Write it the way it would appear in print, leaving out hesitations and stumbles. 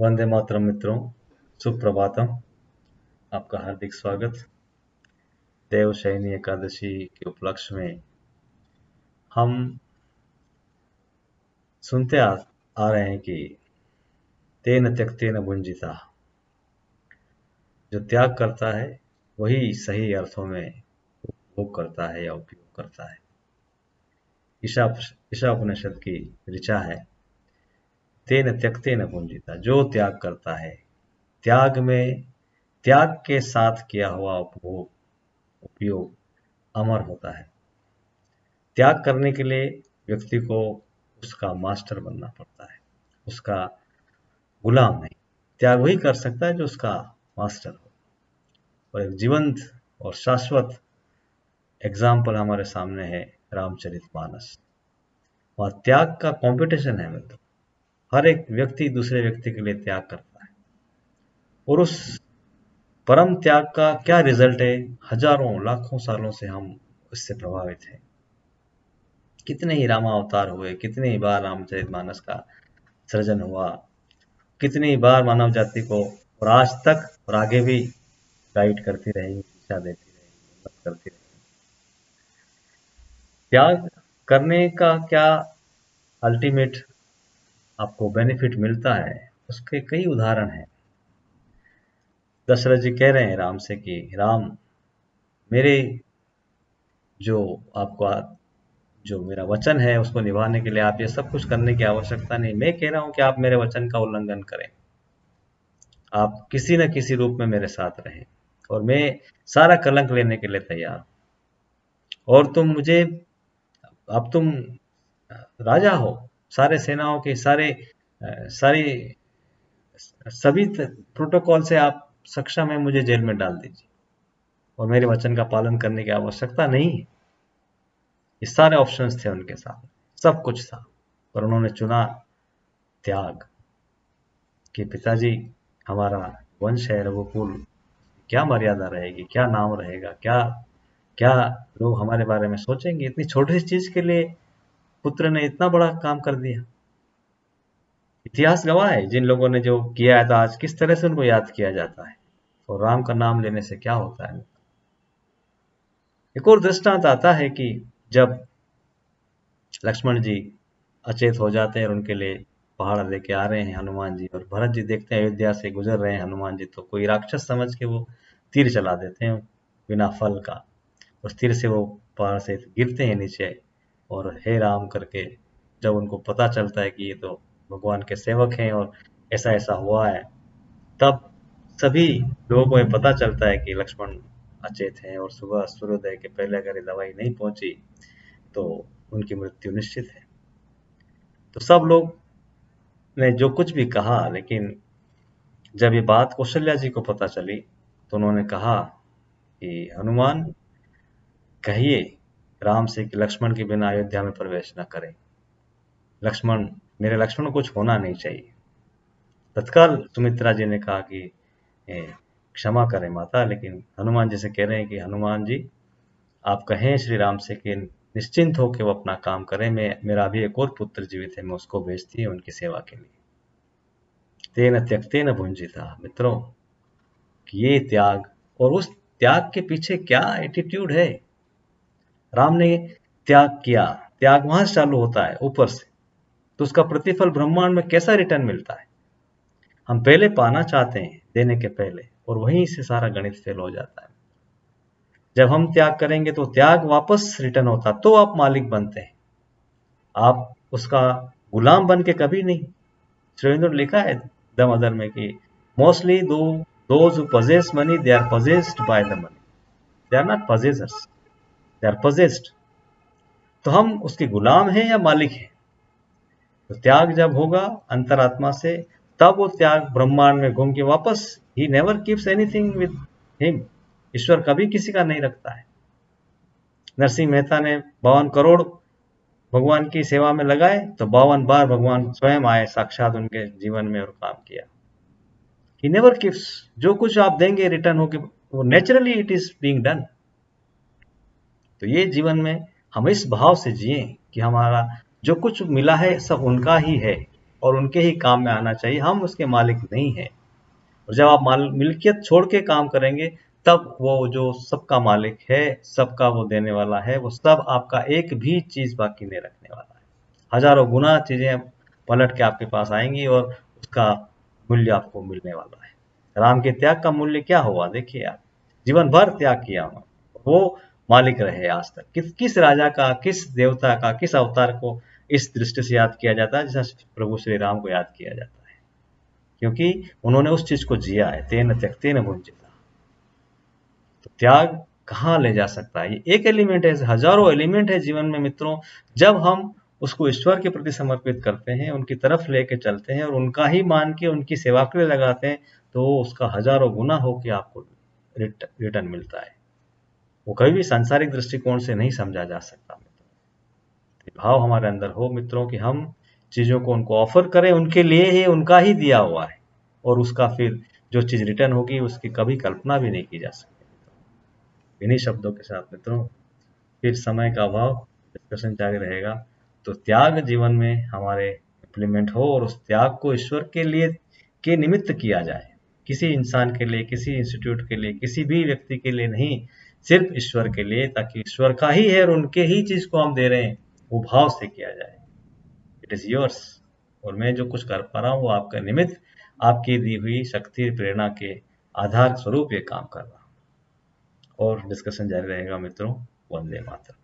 वंदे मातरम मित्रों, सुप्रभातम। आपका हार्दिक स्वागत। देवशयनी एकादशी के उपलक्ष्य में हम सुनते आ रहे हैं कि तेन त्यक्तेन भुंजिता। जो त्याग करता है वही सही अर्थों में उपभोग करता है या उपयोग करता है। ईशा उपनिषद की ऋचा है, तेन त्यक्तेन भुंजिता। जो त्याग करता है, त्याग के साथ किया हुआ उपयोग अमर होता है। त्याग करने के लिए व्यक्ति को उसका मास्टर बनना पड़ता है, उसका गुलाम नहीं। त्याग वही कर सकता है जो उसका मास्टर हो। और एक जीवंत और शाश्वत एग्जाम्पल हमारे सामने है रामचरितमानस। वहाँ त्याग का कंपटीशन है मित्रों। हर एक व्यक्ति दूसरे व्यक्ति के लिए त्याग करता है, और उस परम त्याग का क्या रिजल्ट है, हजारों लाखों सालों से हम उससे प्रभावित हैं। कितने ही रामावतार हुए, कितने ही बार रामचरितमानस का सृजन हुआ, कितनी बार मानव जाति को और आज तक और आगे भी गाइड करती रहेगी, दिशा देती रहेगी, मदद करती रहेगी। त्याग करने का क्या अल्टीमेट आपको बेनिफिट मिलता है, उसके कई उदाहरण हैं। दशरथ जी कह रहे हैं राम से कि राम, मेरे जो आपको जो मेरा वचन है उसको निभाने के लिए आप ये सब कुछ करने की आवश्यकता नहीं। मैं कह रहा हूं कि आप मेरे वचन का उल्लंघन करें, आप किसी न किसी रूप में मेरे साथ रहें, और मैं सारा कलंक लेने के लिए तैयार हूं। और तुम राजा हो, सारे सेनाओं के सारी सभी प्रोटोकॉल से आप सक्षम है, मुझे जेल में डाल दीजिए और मेरे वचन का पालन करने की आवश्यकता नहीं है। ये सारे ऑप्शंस थे उनके साथ, सब कुछ था, पर उन्होंने चुना त्याग। कि पिताजी, हमारा वंश है रघुकुल, क्या मर्यादा रहेगी, क्या नाम रहेगा, क्या क्या लोग हमारे बारे में सोचेंगे। इतनी छोटी सी चीज के लिए पुत्र ने इतना बड़ा काम कर दिया। इतिहास गवाह है, जिन लोगों ने जो किया है, तो आज किस तरह से उनको याद किया जाता है, और राम का नाम लेने से क्या होता है। एक और दृष्टांत आता है कि जब लक्ष्मण जी अचेत हो जाते हैं और उनके लिए पहाड़ लेके आ रहे हैं हनुमान जी, और भरत जी देखते हैं अयोध्या से गुजर रहे हैं हनुमान जी, तो कोई राक्षस समझ के वो तीर चला देते हैं बिना फल का। उस तीर से वो पहाड़ से गिरते हैं नीचे, और हे राम करके जब उनको पता चलता है कि ये तो भगवान के सेवक हैं और ऐसा ऐसा हुआ है, तब सभी लोगों को ये पता चलता है कि लक्ष्मण अचेत हैं, और सुबह सूर्योदय के पहले अगर ये दवाई नहीं पहुंची तो उनकी मृत्यु निश्चित है। तो सब लोग ने जो कुछ भी कहा, लेकिन जब ये बात कौशल्या जी को पता चली तो उन्होंने कहा कि हनुमान, कहिए राम से कि लक्ष्मण के बिना अयोध्या में प्रवेश न करें। मेरे लक्ष्मण को कुछ होना नहीं चाहिए। तत्काल सुमित्रा जी ने कहा कि क्षमा करें माता, लेकिन हनुमान जी से कह रहे हैं कि हनुमान जी, आप कहें श्री राम से कि निश्चिंत हो के वो अपना काम करें, मेरा भी एक और पुत्र जीवित है, मैं उसको भेजती हूँ उनकी सेवा के लिए। तेन त्यक्तेन भुंजिता। मित्रों, ये त्याग, और उस त्याग के पीछे क्या एटीट्यूड है। राम ने त्याग किया, त्याग वहां से चालू होता है ऊपर से, तो उसका प्रतिफल ब्रह्मांड में कैसा रिटर्न मिलता है। हम पहले पाना चाहते हैं देने के पहले, और वहीं से सारा गणित फेल हो जाता है। जब हम त्याग करेंगे तो त्याग वापस रिटर्न होता, तो आप मालिक बनते हैं, आप उसका गुलाम बन के कभी नहीं। श्रीरविंद्र ने लिखा है द मदर में कि mostly those who possess money, they are possessed by the money, they are not possessors, they are possessed। तो हम उसके गुलाम हैं या मालिक हैं। तो त्याग जब होगा अंतरात्मा से, तब वो त्याग ब्रह्मांड में घूम के वापस, he never keeps anything with him. ईश्वर कभी किसी का नहीं रखता है। नरसिंह मेहता ने 52 करोड़ भगवान की सेवा में लगाए, तो 52 बार भगवान स्वयं आए साक्षात उनके जीवन में और काम किया। ही नेवर कीप्स, जो कुछ आप देंगे रिटर्न होके, वो naturally it is being done. तो ये जीवन में हम इस भाव से जिए कि हमारा जो कुछ मिला है सब उनका ही है, और उनके ही काम में आना चाहिए, हम उसके मालिक नहीं हैं। और जब आप मिल्कियत छोड़ के काम करेंगे, तब वो जो सबका मालिक है, सबका वो देने वाला है, वो सब आपका एक भी चीज़ बाकी नहीं रखने वाला है। हज़ारों गुना चीज़ें पलट के आपके पास आएँगी और उसका मूल्य आपको मिलने वाला है। राम के त्याग का मूल्य क्या हुआ देखिए आप, जीवन भर त्याग किया उन्होंने, वो मालिक रहे आज तक। किस राजा का, किस देवता का, किस अवतार को इस दृष्टि से याद किया जाता है जैसा प्रभु श्री राम को याद किया जाता है, क्योंकि उन्होंने उस चीज़ को जिया है, तेन त्यक्तेन भुंजीता। तो त्याग कहाँ ले जा सकता है, ये एक एलिमेंट है, हजारों एलिमेंट है जीवन में मित्रों। जब हम उसको ईश्वर के प्रति समर्पित करते हैं, उनकी तरफ लेके चलते हैं और उनका ही मान के उनकी सेवा के लिए लगाते हैं, तो उसका हजारों गुना होके आपको रिटर्न मिलता है। वो कभी भी सांसारिक दृष्टिकोण से नहीं समझा जा सकता मित्रों। भाव हमारे अंदर हो मित्रों कि हम चीज़ों को उनको ऑफर करें, उनके लिए ही, उनका ही दिया हुआ है, और उसका फिर जो चीज़ रिटर्न होगी उसकी कभी कल्पना भी नहीं की जा सकती। इन्हीं शब्दों के साथ मित्रों, फिर समय का अभाव, डिस्कशन जारी रहेगा। तो त्याग जीवन में हमारे इम्प्लीमेंट हो और उस त्याग को ईश्वर के लिए के निमित्त किया जाए, किसी इंसान के लिए, किसी इंस्टीट्यूट के लिए, किसी भी व्यक्ति के लिए नहीं, सिर्फ ईश्वर के लिए, ताकि ईश्वर का ही है और उनके ही चीज को हम दे रहे हैं, वो भाव से किया जाए। इट इज योर्स, और मैं जो कुछ कर पा रहा हूँ वो आपका निमित्त, आपकी दी हुई शक्ति प्रेरणा के आधार स्वरूप ये काम कर रहा हूँ। और डिस्कशन जारी रहेगा मित्रों। वंदे मातरम।